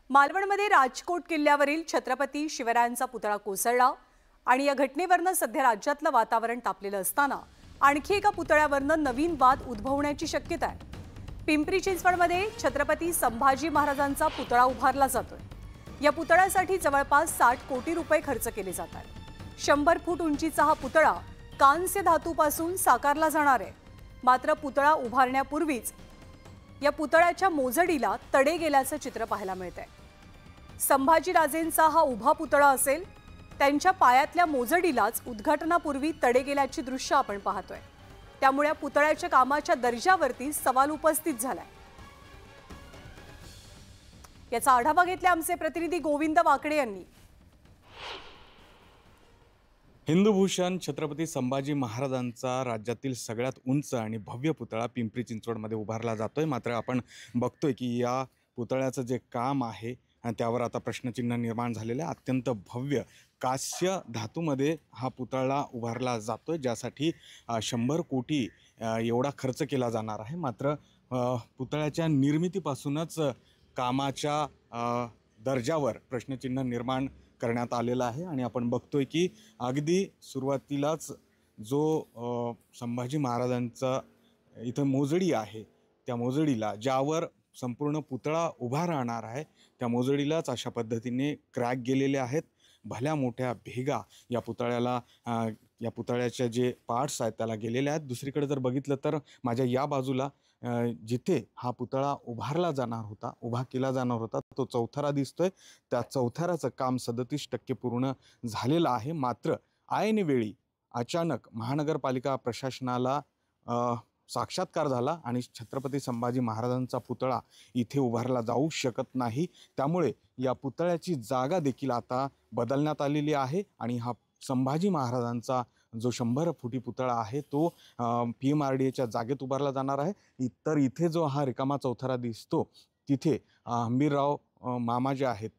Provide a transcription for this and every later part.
मालवणमध्ये राजकोट किल्ल्यावरील छत्रपती शिवरायांचा पुतळा कोसळला आणि या घटनेवरनं सध्या राज्यातलं वातावरण तापलेलं असताना आणखी एका पुतळ्यावरनं नवीन वाद उद्भवण्याची शक्यता आहे। पिंपरी चिंचवडमध्ये छत्रपती संभाजी महाराजांचा पुतळा उभारला जातोय। या पुतळ्यासाठी जवळपास 60 कोटी रुपये खर्च केले जात आहेत। 100 फूट उंचीचा हा पुतळा कांस्य धातूपासून साकारला जाणार आहे। मात्र पुतळा उभारण्यापूर्वीच या पुतळ्याच्या मोजडीला तडे गेल्याचं चित्र पाहायला मिळतंय। संभाजीराजेंचा हा उभा पुतळा असेल, त्यांच्या पायातल्या मोजडीलाच उद्घाटनापूर्वी तडे गेल्याची दृश्य आपण पाहतोय। त्यामुळे पुतळ्याच्या कामाच्या दर्जावरती सवाल उपस्थित झालाय। याचा आढावा घेतला आमचे प्रतिनिधी गोविंद वाकडे यांनी। हिंदुभूषण छत्रपती संभाजी महाराजांचा राज्यातील सगळ्यात उंच आणि भव्य पुतळा पिंपरी चिंचवडमध्ये उभारला जातोय। मात्र आपण बघतोय की या पुतळ्याचं जे काम आहे आणि त्यावर आता प्रश्नचिन्ह निर्माण झालेलं आहे। अत्यंत भव्य कांस्य धातूमध्ये हा पुतळा उभारला जातोय, ज्यासाठी 100 कोटी एवढा खर्च केला जाणार आहे। मात्र पुतळ्याच्या निर्मितीपासूनच कामाच्या दर्जावर प्रश्नचिन्ह निर्माण करण्यात आलेला आहे। आणि आपण बघतोय की अगदी सुरुवातीलाच जो संभाजी महाराजांचा इथं मोजडी आहे, त्या मोजडीला ज्यावर संपूर्ण पुतळा उभा राहणार आहे, त्या मोजडीलाच अशा पद्धतीने क्रॅक गेलेले आहेत। भल्या मोठ्या भेगा या पुतळ्याचे जे पार्ट्स आहेत त्याला गेलेले आहेत। दुसरीकडे जर बघितलं तर माझ्या या बाजूला जिथे हा पुतळा उभा केला जाणार होता तो चौथरा दिसतोय। त्या चौथऱ्याचं काम 37% पूर्ण झालेलं आहे। मात्र ऐनवेळी अचानक महानगरपालिका प्रशासनाला साक्षात्कार झाला आणि छत्रपती संभाजी महाराजांचा पुतळा इथे उभारला जाऊ शकत नाही। त्यामुळे या पुतळ्याची जागा देखील आता बदलण्यात आलेली आहे आणि हा संभाजी महाराजांचा जो 100 फुटी पुतळा आहे तो PMRDAच्या जागेत उभारला जाणार आहे। तर इथे जो हा रिकामा चौथरा दिसतो तिथे हंबीरराव मामा जे आहेत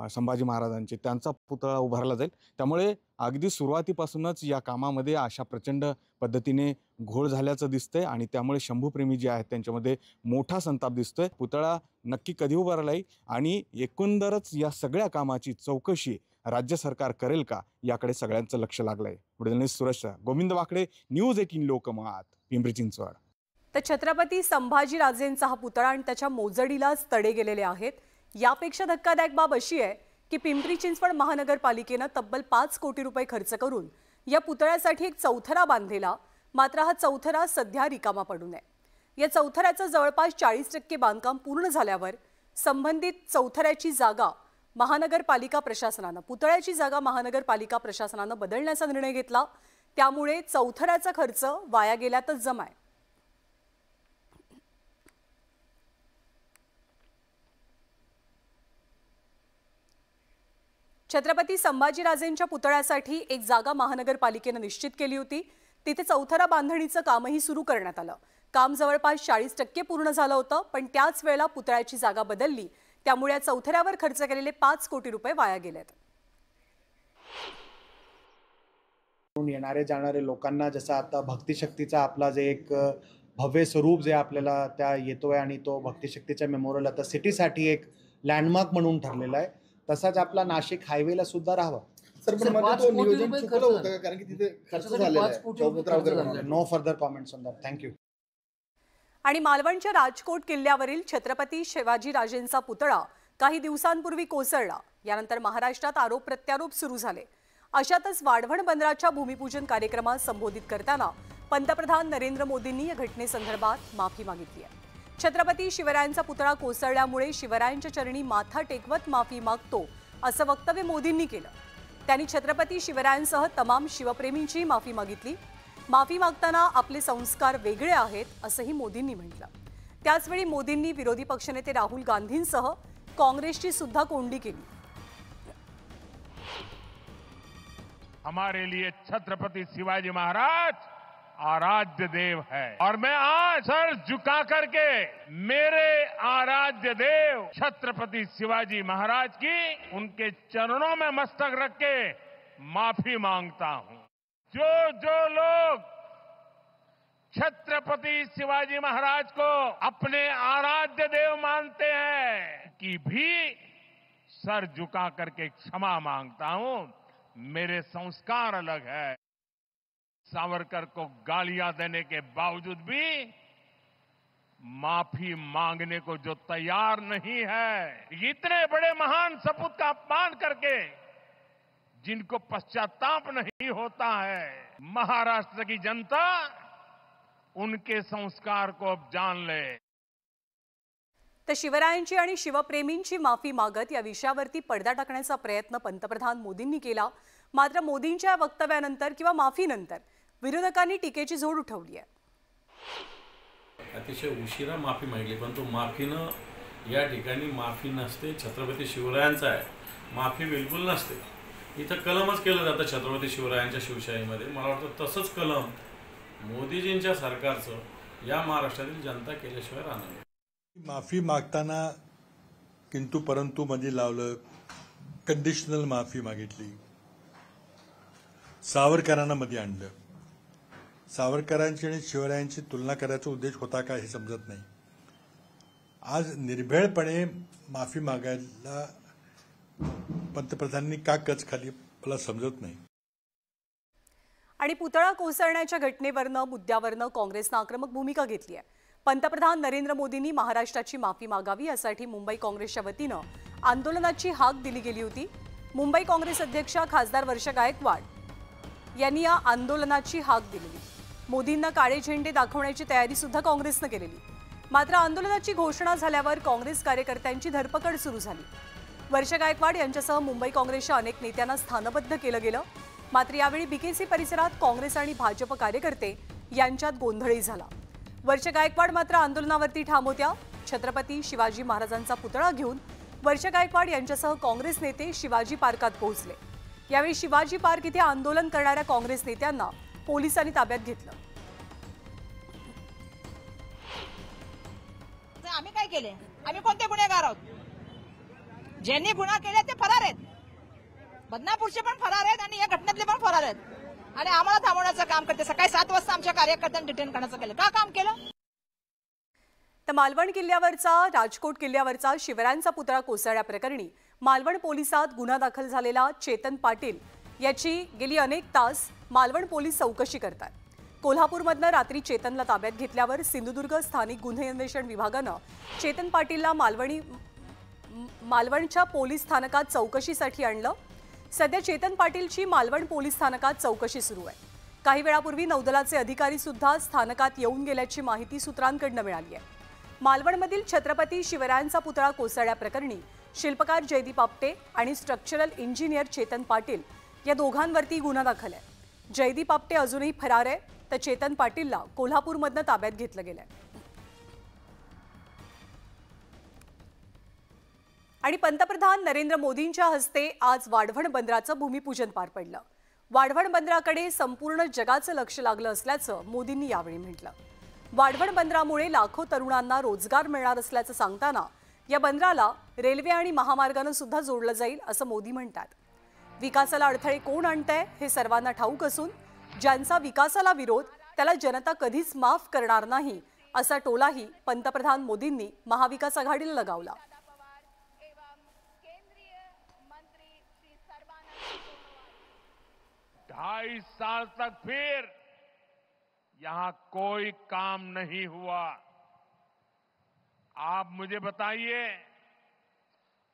संभाजी महाराजांचे, त्यांचा पुतळा उभारला जाईल। त्यामुळे अगदी सुरुवातीपासूनच या कामामध्ये अशा प्रचंड पद्धतीने घोळ झाल्याचं दिसतंय आणि त्यामुळे शंभूप्रेमी जे आहेत त्यांच्यामध्ये मोठा संताप दिसतोय। पुतळा नक्की कधी उभारला येईल आणि एकंदरच या सगळ्या कामाची चौकशी राज्य सरकार करेल का, याकडे सगळ्यांचं लक्ष लागलंय। व्हिडिओ सुरेश गोविंद वाकडे, न्यूज 18 लोकमत, पिंपरी चिंचवड। तर छत्रपती संभाजीराजेंचा हा पुतळा आणि त्याच्या मोजडीलाच तडे गेलेले आहेत। यापेक्षा धक्कादायक बाब अशी आहे की पिंपरी चिंचवड महानगरपालिकेनं तब्बल 5 कोटी रुपये खर्च करून या पुतळ्यासाठी एक चौथरा बांधलेला। मात्र हा चौथरा सध्या रिकामा पडून आहे। या चौथऱ्याचं जवळपास 40% बांधकाम पूर्ण झाल्यावर संबंधित चौथऱ्याची जागा पुतळ्याची जागा महानगरपालिका प्रशासनानं बदलण्याचा निर्णय घेतला। त्यामुळे चौथऱ्याचा खर्च वाया गेल्यातच जमा आहे। छत्रपती संभाजीराजेंच्या पुतळ्यासाठी एक जागा महानगरपालिकेनं निश्चित केली होती। तिथे चौथरा बांधणीचं कामही सुरू करण्यात आलं। काम जवळपास 40% पूर्ण झालं होतं, पण त्याच वेळेला पुतळ्याची जागा बदलली। त्यामुळे चौथऱ्यावर खर्च केलेले 5 कोटी रुपये वाया गेलेत। येणारे जाणारे लोकांना जसं आता भक्तिशक्तीचा आपला जे एक भव्य स्वरूप जे आपल्याला त्या येतोय आणि तो भक्तिशक्तीच्या मेमोरियल आता सिटीसाठी एक लँडमार्क म्हणून ठरलेला आहे, तसाच आपला नाशिक हायवेला सुद्धा राहावा। सर पण मध्ये तो नियोजन चुकलं होतं का, कारण की तिथे खर्च झालेला आहे। No further comments on that, thank you. आणि मालवणच्या राजकोट किल्ल्यावरील छत्रपती शिवाजीराजेंचा पुतळा काही दिवसांपूर्वी कोसळला। यानंतर महाराष्ट्रात आरोप प्रत्यारोप सुरू झाले। अशातच वाढवण बंदराच्या भूमिपूजन कार्यक्रमात संबोधित करताना पंतप्रधान नरेंद्र मोदींनी या घटनेसंदर्भात माफी मागितली आहे। छत्रपती शिवरायांचा पुतळा कोसळल्यामुळे शिवरायांच्या चरणी माथा टेकवत माफी मागतो असं वक्तव्य मोदींनी केलं। त्यांनी छत्रपती शिवरायांसह तमाम शिवप्रेमींची माफी मागितली। माफी मागताना आपले संस्कार वेगळे आहेत असंही मोदींनी म्हटलं। त्याचवेळी मोदींनी विरोधी पक्षनेते राहुल गांधींसह काँग्रेसची सुद्धा कोंडी केली। हमारे लिए छत्रपति शिवाजी महाराज आराध्य देव है और मैं आज सर झुका करके मेरे आराध्य देव छत्रपति शिवाजी महाराज की उनके चरणों में मस्तक रख के माफी मांगता हूं। जो लोग छत्रपति शिवाजी महाराज को अपने आराध्य देव मानते हैं कि भी सर झुका करके क्षमा मांगता हूं। मेरे संस्कार अलग है। सावरकर को गालियां देने के बावजूद भी माफी मांगने को जो तैयार नहीं है, इतने बड़े महान सपूत का अपमान करके जिनको पश्चाताप नहीं होता है, महाराष्ट्र की जनता उनके संस्कार को अब जान ले। तर शिवरायांची आणि शिवप्रेमींची माफी मागत या विषयावरती पडदा टाकण्याचा प्रयत्न पंतप्रधान मोदींनी केला। मात्र मोदींच्या वक्तव्यानंतर किंवा माफीनंतर विरोधकांनी टीकेची झोड उठवली आहे। अतिशय उशिरा माफी मागितली, पण तो माफीनं या ठिकाणी माफी नसते, छत्रपती शिवरायांचा आहे, माफी बिलकुल नसते। इथं कलमच केलं जातं छत्रपती शिवरायांच्या शिवशाहीमध्ये। मला वाटतं तसंच कलम मोदीजींच्या सरकारचं या महाराष्ट्रातील जनता केल्याशिवाय राहणार नाही। माफी मागताना किंतु परंतु मध्ये लावलं, कंडिशनल माफी मागितली, सावरकरांना मध्ये आणलं। सावरकरांची आणि शिवरायांची तुलना करायचा उद्देश होता का हे समजत नाही। आज निर्भयपणे माफी मागायला पंतप्रधानांनी का कच खाली मला समजत नाही। आणि पुतळा कोसळण्याच्या घटनेवरनं मुद्द्यावरनं काँग्रेसनं आक्रमक भूमिका घेतली आहे। पंतप्रधान नरेंद्र मोदींनी महाराष्ट्राची माफी मागावी यासाठी मुंबई काँग्रेसच्या वतीनं आंदोलनाची हाक दिली गेली होती। मुंबई काँग्रेस अध्यक्षा खासदार वर्षा गायकवाड यांनी या आंदोलनाची हाक दिलेली। मोदींना काळे झेंडे दाखवण्याची तयारी सुद्धा काँग्रेसनं केलेली। मात्र आंदोलनाची घोषणा झाल्यावर काँग्रेस कार्यकर्त्यांची धरपकड सुरू झाली। वर्षा गायकवाड यांच्यासह मुंबई काँग्रेसच्या अनेक नेत्यांना स्थानबद्ध केलं गेलं। मात्र यावेळी बीकेसी परिसरात काँग्रेस आणि भाजप कार्यकर्ते यांच्यात गोंधळही झाला। वर्षा गायकवाड मात्र आंदोलनावरती ठाम होत्या। छत्रपती शिवाजी महाराजांचा पुतळा घेऊन वर्षा गायकवाड यांच्यासह काँग्रेस नेते शिवाजी पार्कात पोहोचले। यावेळी शिवाजी पार्क इथे आंदोलन करणाऱ्या काँग्रेस नेत्यांना पोलिसांनी ताब्यात घेतलं। आम्ही काय केले? आम्ही कोणते गुन्हेगार आहोत? ज्यांनी गुन्हा केले ते फरार आहेत। बदनापूरचे पण फरार आहेत आणि या घटनेतले पण फरार आहेत आणि आम्हाला थांबवण्याचं काम करते। सकाळी 7 वाजता आमच्या कार्यकर्त्यांना डिटेन करण्याचं केलं। का काम केलं? तर मालवण किल्ल्यावरचा राजकोट किल्ल्यावरचा शिवरायांचा पुतळा कोसळल्याप्रकरणी मालवण पोलिसात गुन्हा दाखल झालेला चेतन पाटील याची गेली अनेक तास मालवण पोलीस चौकशी करतात। कोल्हापूरमधनं रात्री चेतनला ताब्यात घेतल्यावर सिंधुदुर्ग स्थानिक गुन्हे अन्वेषण विभागानं चेतन पाटीलला मालवणच्या पोलीस स्थानकात चौकशीसाठी आणलं। सध्या चेतन पाटीलची मालवण पोलीस स्थानकात चौकशी सुरू आहे। काही वेळापूर्वी नौदलाचे अधिकारी सुद्धा स्थानकात येऊन गेल्याची माहिती सूत्रांकडून मिळाली आहे। मालवणमधील छत्रपती शिवरायांचा पुतळा कोसळल्याप्रकरणी शिल्पकार जयदीप आपटे आणि स्ट्रक्चरल इंजिनियर चेतन पाटील या दोघांवरती गुन्हा दाखल आहे। जयदीप आपटे अजूनही फरार आहे, तर चेतन पाटीलला कोल्हापूरमधनं ताब्यात घेतलं गेलंय। आणि पंतप्रधान नरेंद्र मोदींच्या हस्ते आज वाढवण बंदराचं भूमिपूजन पार पडलं। वाढवण बंदराकडे संपूर्ण जगाचं लक्ष लागलं असल्याचं मोदींनी यावेळी म्हटलं। वाढवण बंदरामुळे लाखो तरुणांना रोजगार मिळणार असल्याचं सांगताना या बंदराला रेल्वे आणि महामार्गानं सुद्धा जोडलं जाईल असं मोदी म्हणतात। विकासाला अडथळे कोण आणतंय हे सर्वांना ठाऊक असून ज्यांचा विकासाला विरोध त्याला जनता कधीच माफ करणार नाही असा टोलाही पंतप्रधान मोदींनी महाविकास आघाडीला लगावला। 2.5 साल तक फिर यहां कोई काम नहीं हुआ। आप मुझे बताइए,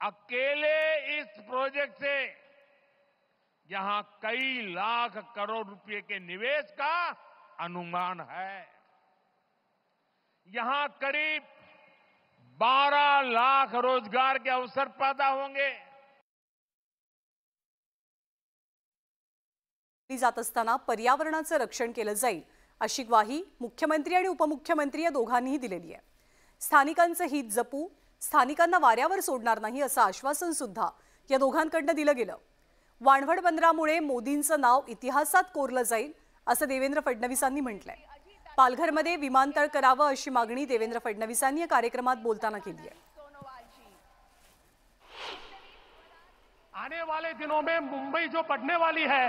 अकेले इस प्रोजेक्ट से यहां कई लाख करोड़ रुपए के निवेश का अनुमान है। यहां करीब 12 लाख रोजगार के अवसर पैदा होंगे। जात असताना पर्यावरणाचं रक्षण केलं जाईल अशी ग्वाही मुख्यमंत्री आणि उपमुख्यमंत्री या दोघांनीही दिलेली आहे। स्थानिकांचं हित जपू, स्थानिकांना वाऱ्यावर सोडणार नाही असं आश्वासन सुद्धा या दोघांकडून दिलं गेलं। वाढवण बंदरामुळे मोदींचं नाव इतिहासात कोरलं जाईल असं देवेंद्र फडणवीसांनी म्हटलंय। पालघरमध्ये विमानतळ करावं अशी मागणी देवेंद्र फडणवीसांनी या कार्यक्रमात बोलताना केली आहे। आने वाले दिनों में मुंबई जो बढ़ने वाली है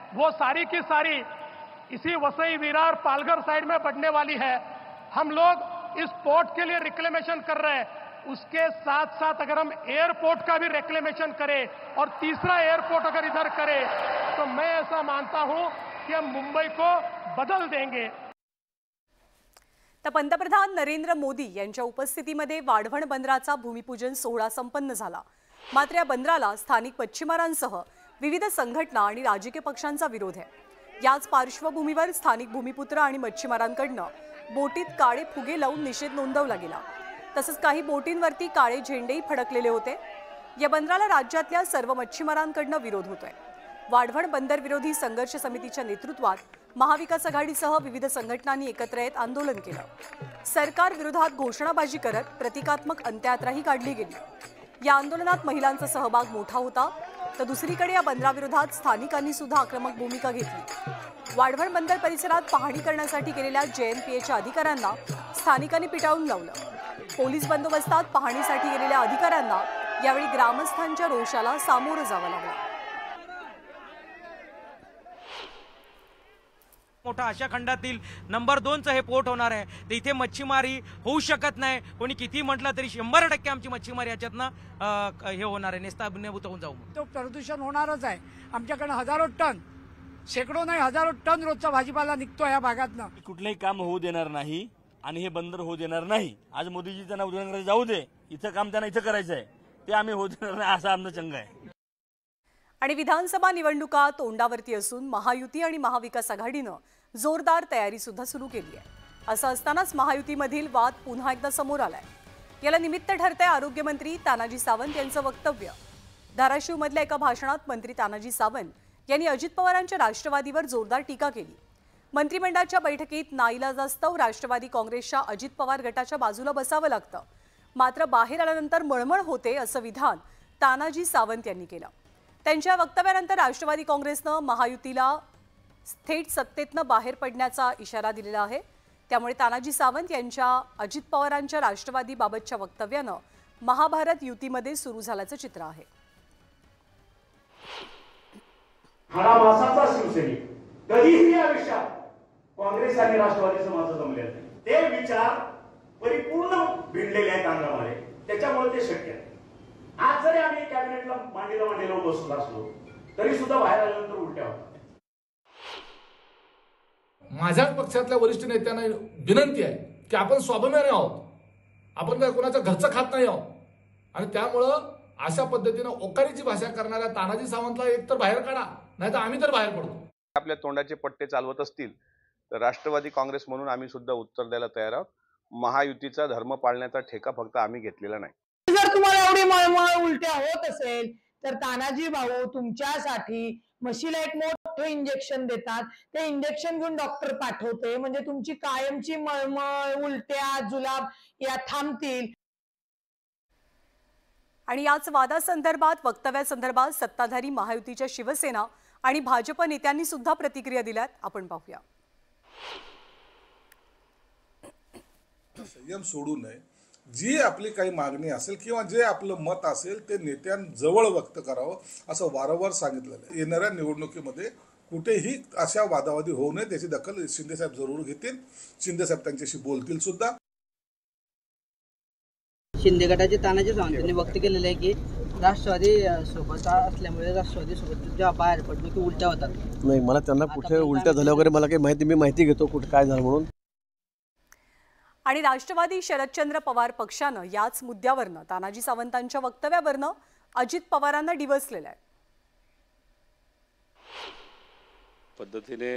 वो सारी की सारी इसी वसई विरार पालघर साइड में बढ़ने वाली है। हम लोग इस पोर्ट के लिए रिक्लेमेशन कर रहे हैं। उसके साथ साथ अगर हम एयरपोर्ट का भी रेक्लेमेशन करें और तीसरा एयरपोर्ट अगर इधर करें तो मैं ऐसा मानता हूं कि हम मुंबई को बदल देंगे। तर पंतप्रधान नरेंद्र मोदी यांच्या उपस्थितीमध्ये वाढवण बंदराचा भूमिपूजन सोहळा संपन्न झाला। मात्र या बंदराला स्थानिक मच्छीमारांसह विविध संघटना आणि राजकीय पक्षांचा विरोध आहे। याच पार्श्वभूमीवर स्थानिक भूमिपुत्र आणि मच्छीमारांकडून बोटीत काळे फुगे लावून निषेध नोंदवला गेला। तसंच काही बोटींवरती काळे झेंडेही फडकलेले होते। या बंदराला राज्यातल्या सर्व मच्छीमारांकडून विरोध होतोय। वाढवण बंदर विरोधी संघर्ष समितीच्या नेतृत्वात महाविकास आघाडीसह विविध संघटनांनी एकत्र येत आंदोलन केलं। सरकार विरोधात घोषणाबाजी करत प्रतिकात्मक अंत्ययात्राही काढली गेली। या आंदोलनात महिलांचा सहभाग मोठा होता, तर दुसरीकडे या बंदराविरोधात स्थानिकांनी सुद्धा आक्रमक भूमिका घेतली। वाढवण बंदर परिसरात पाहणी करण्यासाठी गेलेल्या JNPAच्या अधिकाऱ्यांना स्थानिकांनी पिटाळून लावलं। पोलीस बंदोबस्तात पाहणीसाठी गेलेल्या अधिकाऱ्यांना यावेळी ग्रामस्थांच्या रोषाला सामोरं जावं लागलं। मोठा आशिया खंडातील नंबर 2चं हे पोर्ट होणार आहे, तर इथे मच्छीमारी होऊ शकत नाही। कोणी किती म्हटलं तरी 100% आमची मच्छीमारी याच्यातनं हे होणार आहे, नेस्ताभूत होऊन जाऊ। तो प्रदूषण होणारच आहे। आमच्याकडे हजारो टन, शेकडो नाही हजारो टन रोजचा भाजीपाला निघतो या भागातनं। कुठलंही काम होऊ देणार नाही आणि हे बंदर होऊ देणार नाही। आज मोदीजी त्यांना उद्योगांकडे जाऊ दे, इथं काम त्यांना इथं करायचं आहे, ते आम्ही होऊ देणार नाही असा आमचा चंग आहे। आणि विधानसभा निवडणुका तोंडावरती असून महायुती आणि महाविकास आघाडीनं जोरदार तयारी सुद्धा सुरू केली आहे। असं असतानाच महायुतीमधील वाद पुन्हा एकदा समोर आलाय। याला निमित्त ठरतंय आरोग्यमंत्री तानाजी सावंत यांचं वक्तव्य। धाराशिवमधल्या एका भाषणात मंत्री तानाजी सावंत यांनी अजित पवारांच्या राष्ट्रवादीवर जोरदार टीका केली। मंत्रिमंडळाच्या बैठकीत नाईलाजास्तव राष्ट्रवादी काँग्रेसच्या अजित पवार गटाच्या बाजूला बसावं लागतं, मात्र बाहेर आल्यानंतर मळमळ होते असं विधान तानाजी सावंत यांनी केलं। त्यांच्या वक्तव्यानंतर राष्ट्रवादी काँग्रेसनं महायुतीला थेट सत्तेतनं बाहेर पडण्याचा इशारा दिलेला आहे। त्यामुळे तानाजी सावंत यांच्या अजित पवारांच्या राष्ट्रवादीबाबतच्या वक्तव्यानं महाभारत युतीमध्ये सुरू झाल्याचं चित्र आहे। हाडामासाचा शिवसैनिक कधीही या विषयात काँग्रेस आणि राष्ट्रवादीचं माझं जमलेलं नाही। ते विचार परिपूर्ण भिडलेले आहेत अंगामध्ये, त्याच्यामुळे ते शक्य आहे। आज जरी आम्ही कॅबिनेटला मांडीला बसलो असलो तरी सुद्धा बाहेर आल्यानंतर उलट्या होतात। माझ्याच पक्षातल्या वरिष्ठ नेत्यांना विनंती आहे की आपण स्वाभिमानी आहोत, आपण काय कोणाच्या घरचं खात नाही आहोत, आणि त्यामुळं अशा पद्धतीनं ओकारीची भाषा करणाऱ्या तानाजी सावंतला एक तर बाहेर काढा, नाही तर आम्ही तर बाहेर पडतो। आपल्या तोंडाचे पट्टे चालवत असतील तर राष्ट्रवादी काँग्रेस म्हणून आम्ही सुद्धा उत्तर द्यायला तयार आहोत। महायुतीचा धर्म पाळण्याचा ठेका फक्त आम्ही घेतलेला नाही। जर तुम्हाला एवढी मळमळ उलट्या होत असेल तर तानाजी भाऊ तुमच्यासाठी म्हशीला एक मोठं इंजेक्शन देतात, ते इंजेक्शन घेऊन डॉक्टर पाठवते, म्हणजे तुमची कायमची मळमळ उलट्या जुलाब या थांबतील। आणि याच वादासंदर्भात वक्तव्यासंदर्भात सत्ताधारी महायुतीच्या शिवसेना आणि भाजप नेत्यांनी सुद्धा प्रतिक्रिया दिल्यात। आपण पाहूया। संयम सोडू नये, जी आपली काही मागणी असेल किंवा जे आपलं मत असेल ते नेत्यांजवळ व्यक्त करावं असं वारंवार सांगितलेलं आहे। येणाऱ्या निवडणुकीमध्ये कुठेही अशा वादावादी होऊ नये, त्याची दखल शिंदेसाहेब जरूर घेतील। शिंदेसाहेब त्यांच्याशी बोलतील सुद्धा। शिंदे गटाचे तानाजी सावंत यांनी व्यक्त केलेलं आहे की राष्ट्रवादी सोबत असल्यामुळे राष्ट्रवादी सोबत जेव्हा बाहेर पडलो की उलट्या होतात। नाही, मला त्यांना कुठे उलट्या झाल्या वगैरे मला काही माहिती, मी माहिती घेतो कुठे काय झालं म्हणून। आणि राष्ट्रवादी शरदचंद्र पवार पक्षानं याच मुद्द्यावरनं तानाजी सावंतांच्या वक्तव्यावरनं अजित पवारांना डिवचलेलं आहे। पद्धतीने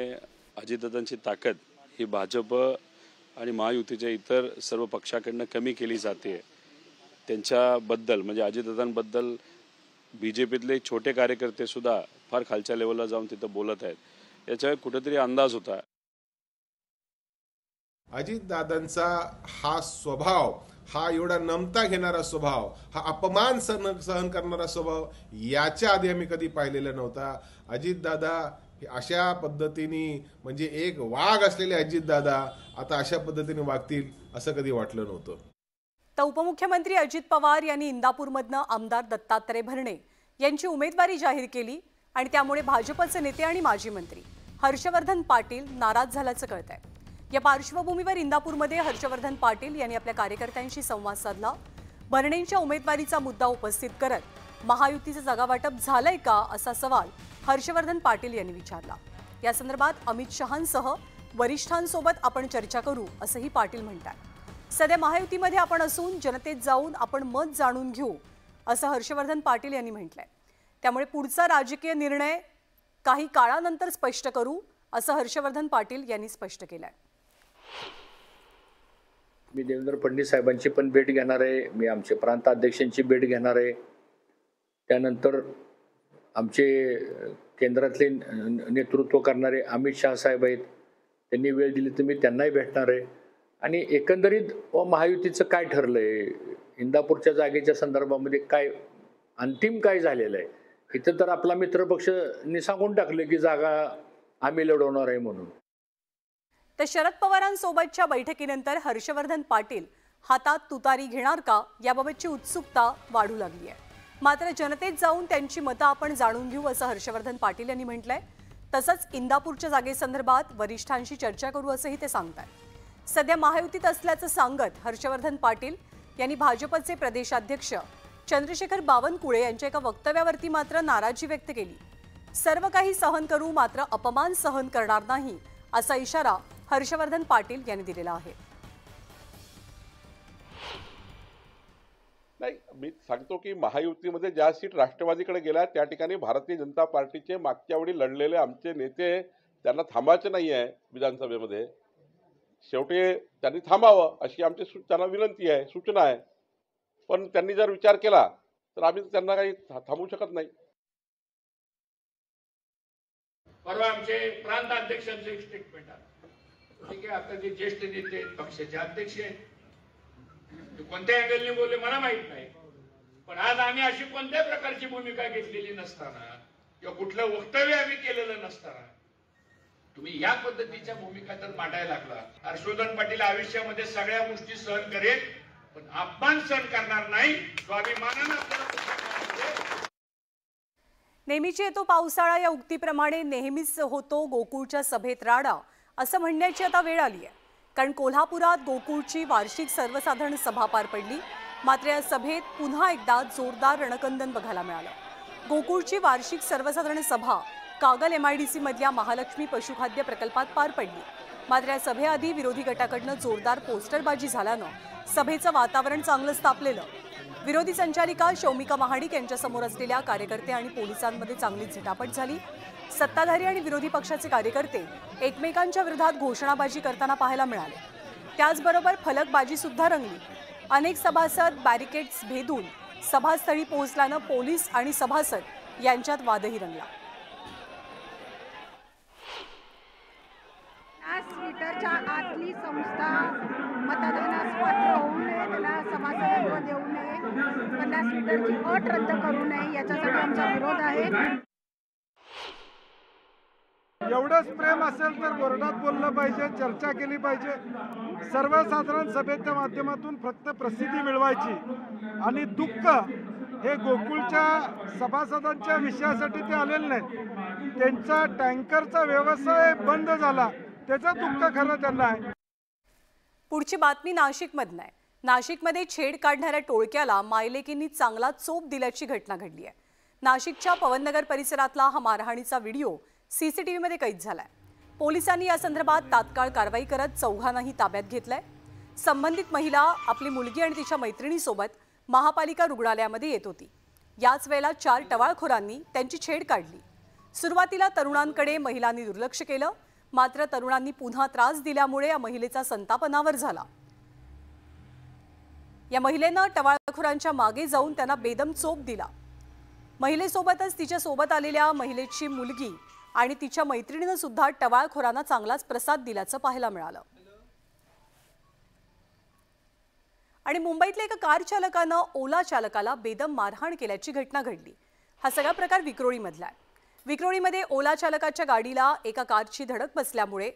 अजितदादांची ताकद ही भाजप आणि महायुतीच्या इतर सर्व पक्षाकडनं कमी केली जाते। त्यांच्याबद्दल म्हणजे अजितदादांबद्दल बीजेपीतले छोटे कार्यकर्ते सुद्धा फार खालच्या लेवलला जाऊन तिथं बोलत आहेत। याचा कुठेतरी अंदाज होता। अजितदादांचा हा स्वभाव, हा एवढा नमता घेणारा स्वभाव, हा अपमान सहन करणारा स्वभाव याच्या आधी आम्ही कधी पाहिलेला नव्हता। अजितदादा अशा पद्धतीने म्हणजे एक वाघ असलेले अजितदादा आता अशा पद्धतीने वागतील असं कधी वाटलं नव्हतं। तर उपमुख्यमंत्री अजित पवार यांनी इंदापूरमधनं आमदार दत्तात्रय भरणे यांची उमेदवारी जाहीर केली आणि त्यामुळे भाजपचे नेते आणि माजी मंत्री हर्षवर्धन पाटील नाराज झाल्याचं कळतंय। या पार्श्वभूमीवर इंदापूरमध्ये हर्षवर्धन पाटील यांनी आपल्या कार्यकर्त्यांशी संवाद साधला। भरणेंच्या उमेदवारीचा मुद्दा उपस्थित करत महायुतीचं जागावाटप झालंय का असा सवाल हर्षवर्धन पाटील यांनी विचारला। या संदर्भात अमित शहांसह वरिष्ठांसोबत आपण चर्चा करू असंही पाटील म्हणतात। सध्या महायुतीमध्ये आपण असून जनतेत जाऊन आपण मत जाणून घेऊ असं हर्षवर्धन पाटील यांनी म्हटलंय। त्यामुळे पुढचा राजकीय निर्णय काही काळानंतर स्पष्ट करू असं हर्षवर्धन पाटील यांनी स्पष्ट केलंय। मी देवेंद्र फडणवीस साहेबांची पण भेट घेणार आहे, मी आमचे प्रांत अध्यक्षांची भेट घेणार आहे, त्यानंतर आमचे केंद्रातले नेतृत्व करणारे अमित शहा साहेब आहेत, त्यांनी वेळ दिली तर मी त्यांनाही भेटणार आहे। आणि एकंदरीत महायुतीचं काय ठरलंय, इंदापूरच्या जागेच्या संदर्भामध्ये काय अंतिम काय झालेलं आहे, इथं तर आपला मित्रपक्षांनी सांगून टाकले की जागा आम्ही लढवणार आहे म्हणून। तर शरद पवारांसोबतच्या बैठकीनंतर हर्षवर्धन पाटील हातात तुतारी घेणार का याबाबतची उत्सुकता वाढू लागली आहे। मात्र जनतेत जाऊन त्यांची मतं आपण जाणून घेऊ असं हर्षवर्धन पाटील यांनी म्हटलंय। तसंच इंदापूरच्या जागेसंदर्भात वरिष्ठांशी चर्चा करू असंही ते सांगतात। सध्या महायुतीत असल्याचं सांगत हर्षवर्धन पाटील यांनी भाजपचे प्रदेशाध्यक्ष चंद्रशेखर बावनकुळे यांच्या एका वक्तव्यावरती मात्र नाराजी व्यक्त केली। सर्व काही सहन करू मात्र अपमान सहन करणार नाही असा इशारा हर्षवर्धन पाटील यांनी दिलेला आहे। नाही, मी सांगतो की महायुतीमध्ये ज्या सीट राष्ट्रवादीकडे गेल्या त्या ठिकाणी भारतीय जनता पार्टीचे मागच्या वेळी लढलेले आमचे नेते त्यांना थांबायचे नाही आहे विधानसभेमध्ये, शेवटी त्यांनी थांबावं अशी आमची त्यांना विनंती आहे, सूचना आहे। पण त्यांनी जर विचार केला तर आम्ही त्यांना काही थांबवू शकत नाही। परवा आमचे प्रांत अध्यक्षांचे एक स्टेटमेंट आलं, ठीक आहे, आता जे ज्येष्ठ नेते पक्षाचे अध्यक्ष आहेत कोणत्या अँगलने बोलले मला माहित नाही, पण आज आम्ही अशी कोणत्या प्रकारची भूमिका घेतलेली नसताना किंवा कुठलं वक्तव्य आम्ही केलेलं नसताना तुम्ही या पद्धतीच्या भूमिका तर मांडायला लागला। हर्षवर्धन पाटील आयुष्यामध्ये सगळ्या गोष्टी सहन करेल पण अपमान सहन करणार नाही, स्वाभिमानानं आपल्याला। नेहमीची येतो पावसाळा या उक्तीप्रमाणे नेहमीच होतो गोकुळच्या सभेत राडा असं म्हणण्याची आता वेळ आली आहे। कारण कोल्हापुरात गोकुळची वार्षिक सर्वसाधारण सभा पार पडली, मात्र या सभेत पुन्हा एकदा जोरदार रणकंदन बघायला मिळालं। गोकुळची वार्षिक सर्वसाधारण सभा कागल MIDC मधल्या महालक्ष्मी पशुखाद्य प्रकल्पात पार पडली, मात्र या सभेआधी विरोधी गटाकडनं जोरदार पोस्टरबाजी झाल्यानं सभेचं वातावरण चांगलंच तापलेलं। विरोधी संचालिका शौमिका महाडिक यांच्यासमोर असलेल्या कार्यकर्ते आणि पोलिसांमध्ये चांगलीच झटापट झाली। सत्ताधारी आणि विरोधी पक्षाचे कार्यकर्ते एकमेकांच्या विरोधात घोषणाबाजी करताना पाहायला मिळाले। त्याचबरोबर फलकबाजी सुद्धा रंगली। अनेक सभासद बॅरिकेड्स भेदून सभास्थळी पोहोचल्यानं पोलीस आणि सभासद यांच्यात वादही रंगला। ट्विटरच्या आतली संस्था मतदानास पात्र होऊ नये, त्याला सभासदत्व देऊ नये, 50 लिटरची अट रद्द करू नये याच्यासाठी आमचा विरोध आहे। एवढंच प्रेम असेल तर बोर्डात बोललं पाहिजे, चर्चा केली पाहिजे। सर्वसाधारण सभेच्या माध्यमातून फक्त प्रसिद्धी मिळवायची आणि दुःख हे गोकुळच्या सभासदांच्या विषयासाठी ते आलेले नाहीत, त्यांचा टँकरचा व्यवसाय बंद झाला त्याचं दुःख खरं त्यांना आहे। पुढची बातमी नाशिकमधून आहे। नाशिकमध्ये छेड काढणाऱ्या टोळक्याला मायलेकींनी चांगला चोप दिल्याची घटना घडली आहे। नाशिकच्या पवननगर परिसरातला हा मारहाणीचा व्हिडिओ CCTVमध्ये कैद झालाय। पोलिसांनी या संदर्भात तात्काळ कारवाई करत चौघांनाही ताब्यात घेतलंय। संबंधित महिला आपली मुलगी आणि तिच्या मैत्रिणीसोबत महापालिका रुग्णालयामध्ये येत होती। याच वेळेला 4 टवाळखोरांनी त्यांची छेड काढली। सुरुवातीला तरुणांकडे महिलांनी दुर्लक्ष केलं, मात्र तरुणांनी पुन्हा त्रास दिल्यामुळे या महिलेचा संताप अनावर झाला। या महिलेनं टवाळखोरांच्या मागे जाऊन त्यांना बेदम चोप दिला। महिलेसोबतच तिच्या सोबत आलेल्या महिलेची मुलगी आणि तिच्या मैत्रिणीनं सुद्धा टवाळखोरांना चांगलाच प्रसाद दिल्याचं पाहायला मिळालं। आणि मुंबईतल्या एका कार चालकानं ओला चालकाला बेदम मारहाण केल्याची घटना घडली। हा सगळा प्रकार विक्रोळीमधला आहे। विक्रोळीमध्ये ओला चालकाच्या गाडीला एका कारची धडक बसल्यामुळे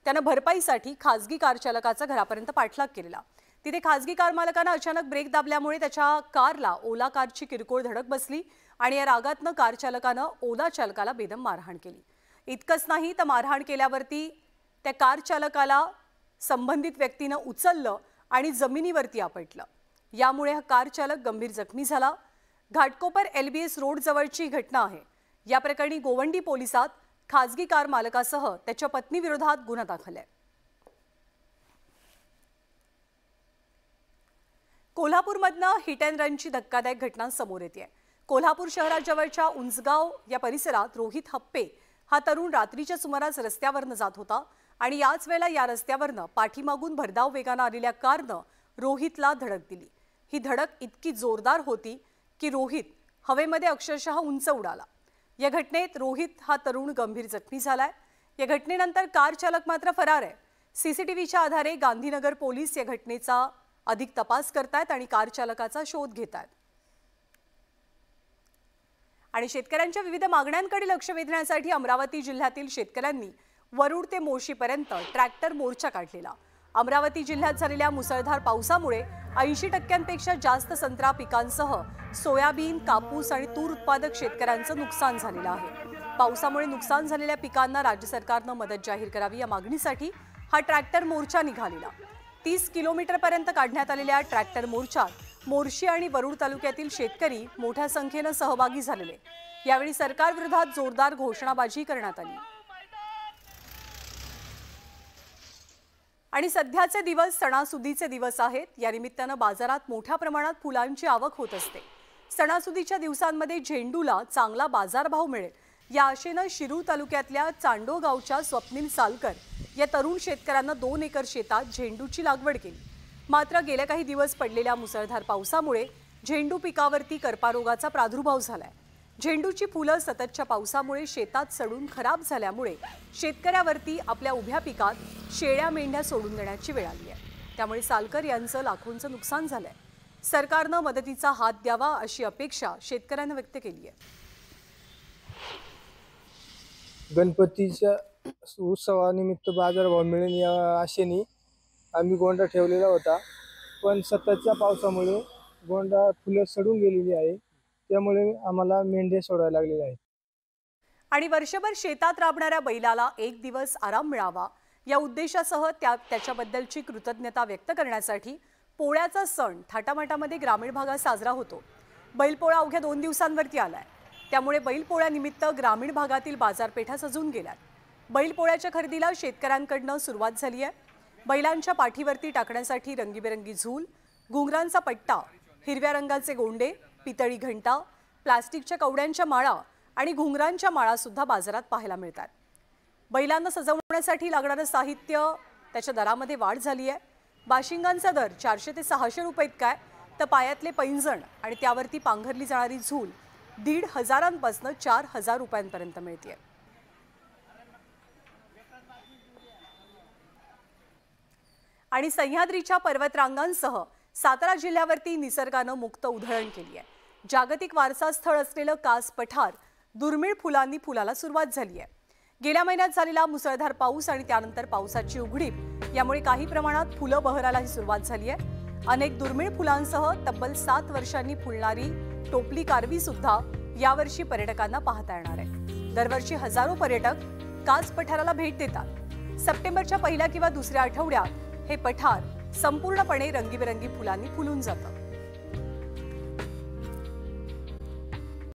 त्यानं भरपाईसाठी खासगी कार चालकाचा घरापर्यंत पाठलाग केलेला। तिथे खासगी कार मालकानं अचानक ब्रेक दाबल्यामुळे त्याच्या कारला ओला कारची किरकोळ धडक बसली आणि या रागातनं कार चालकानं ओला चालकाला बेदम मारहाण केली। इतकंच नाही तर मारहाण केल्यावरती त्या कार चालकाला संबंधित व्यक्तीनं उचललं आणि जमिनीवरती आपटलं। यामुळे हा कार चालक गंभीर जखमी झाला। घाटकोपर LBS रोड जवळची घटना आहे। या प्रकरणी गोवंडी पोलिसात खासगी कार मालकासह त्याच्या पत्नीविरोधात गुन्हा दाखल आहे। कोल्हापूरमधनं हिट अँड रनची धक्कादायक घटना समोर येते। कोल्हापूर शहराजवळच्या उंचगाव या परिसरात रोहित हप्पे हा तरुण रात्रीच्या सुमारास रस्त्यावरनं जात होता आणि याच वेळेला या रस्त्यावरनं पाठीमागून भरधाव वेगानं आलेल्या कारनं रोहितला धडक दिली। ही धडक इतकी जोरदार होती की रोहित हवेमध्ये अक्षरशः उंच उडाला। या घटनेत रोहित हा तरुण गंभीर जखमी झालाय। या घटनेनंतर कार चालक मात्र फरार आहे। CCTVच्या आधारे गांधीनगर पोलीस या घटनेचा अधिक तपास करतायत आणि कार चालकाचा शोध घेतात। आणि शेतकऱ्यांच्या विविध मागण्यांकडे लक्ष वेधण्यासाठी अमरावती जिल्ह्यातील शेतकऱ्यांनी वरुड ते मोर्शीपर्यंत ट्रॅक्टर मोर्चा काढलेला। अमरावती जिल्ह्यात झालेल्या मुसळधार पावसामुळे 80% जास्त संत्रा पिकांसह सोयाबीन, कापूस आणि तूर उत्पादक शेतकऱ्यांचं नुकसान झालेलं आहे। पावसामुळे नुकसान झालेल्या पिकांना राज्य सरकारनं मदत जाहीर करावी या मागणीसाठी हा ट्रॅक्टर मोर्चा निघालेला। 30 किलोमीटरपर्यंत काढण्यात आलेल्या ट्रॅक्टर मोर्चात मोर्शी आणि वरुड तालुक्यातील शेतकरी मोठ्या संख्येनं सहभागी झालेले। यावेळी सरकारविरोधात जोरदार घोषणाबाजी करण्यात आली। आणि सध्याचे दिवस सणासुदीचे दिवस आहेत। या निमित्तानं बाजारात मोठ्या प्रमाणात फुलांची आवक होत असते। सणासुदीच्या दिवसांमध्ये झेंडूला चांगला बाजारभाव मिळेल या आशेनं शिरूर तालुक्यातल्या चांडो गावच्या स्वप्नील सालकर या तरुण शेतकऱ्यांना 2 एकर शेतात झेंडूची लागवड केली। मात्र गेल्या काही दिवस पडलेल्या मुसळधार पावसामुळे झेंडू पिकावरती करपारोगाचा प्रादुर्भाव झालाय। झेंडूची फुलं सततच्या पावसामुळे शेतात सडून खराब झाल्यामुळे शेतकऱ्यावरती आपल्या उभ्या पिकात शेळ्या मेंढ्या सोडून देण्याची वेळ आली आहे। त्यामुळे सालकर यांचं लाखोंचं नुकसान झालंय। सरकारनं मदतीचा हात द्यावा अशी अपेक्षा शेतकऱ्यांनी व्यक्त केली आहे। गणपतीच्या उत्सवानिमित्त बाजारभाव मिळेल या आशेने आम्ही गोंडा ठेवलेला होता, पण सततच्या पावसामुळे गोंडा फुलं सडून गेलेली आहे। त्यामुळे आम्हाला मेंढ्या सोडायला लागलेल्या आहेत। आणि वर्षभर शेतात राबणाऱ्या बैलाला एक दिवस आराम मिळावा या उद्देशासह त्याच्याबद्दलची कृतज्ञता व्यक्त करण्यासाठी पोळ्याचा सण थाटामाटामध्ये ग्रामीण भागात साजरा होतो। बैलपोळा अवघ्या 2 दिवसांवरती आलाय। त्यामुळे बैलपोळ्यानिमित्त ग्रामीण भागातील बाजारपेठा सजून गेल्यात। बैलपोळ्याच्या खरेदीला शेतकऱ्यांकडून सुरुवात झाली आहे। बैलांच्या पाठीवरती टाकण्यासाठी रंगीबेरंगी झूल, घुंगरांचा पट्टा, हिरव्या रंगाचे गोंडे, पितळी घंटा, प्लास्टिकच्या कवड्यांच्या माळा आणि घुंगरांच्या माळा सुद्धा बाजारात पाहायला मिळतात। बैलांना सजवण्यासाठी लागणारं साहित्य त्याच्या दरामध्ये वाढ झाली आहे। बाशिंगांचा दर 400 ते 600 रुपये इतका आहे, तर पायातले पैंजण आणि त्यावरती पांघरली जाणारी झूल 1,500 पासून 4,000 रुपयांपर्यंत मिळते। आणि सह्याद्रीच्या पर्वतरांगांसह सातारा जिल्ह्यावरती निसर्गानं मुक्त उधळण केली आहे। जागतिक वारसा स्थळ असलेलं कास पठार दुर्मिळ फुलांनी फुलाला सुरुवात झाली आहे। गेल्या महिन्यात झालेला मुसळधार पाऊस आणि त्यानंतर पावसाची उघडीप यामुळे काही प्रमाणात फुलं बहरायलाही सुरुवात झाली आहे। अनेक दुर्मिळ फुलांसह तब्बल 7 वर्षांनी फुलणारी टोपली कारवी सुद्धा यावर्षी पर्यटकांना पाहता येणार आहे। दरवर्षी हजारो पर्यटक कास पठाराला भेट देतात। सप्टेंबरच्या पहिल्या किंवा दुसऱ्या आठवड्यात हे पठार संपूर्णपणे रंगीबेरंगी फुलांनी फुलून जातं।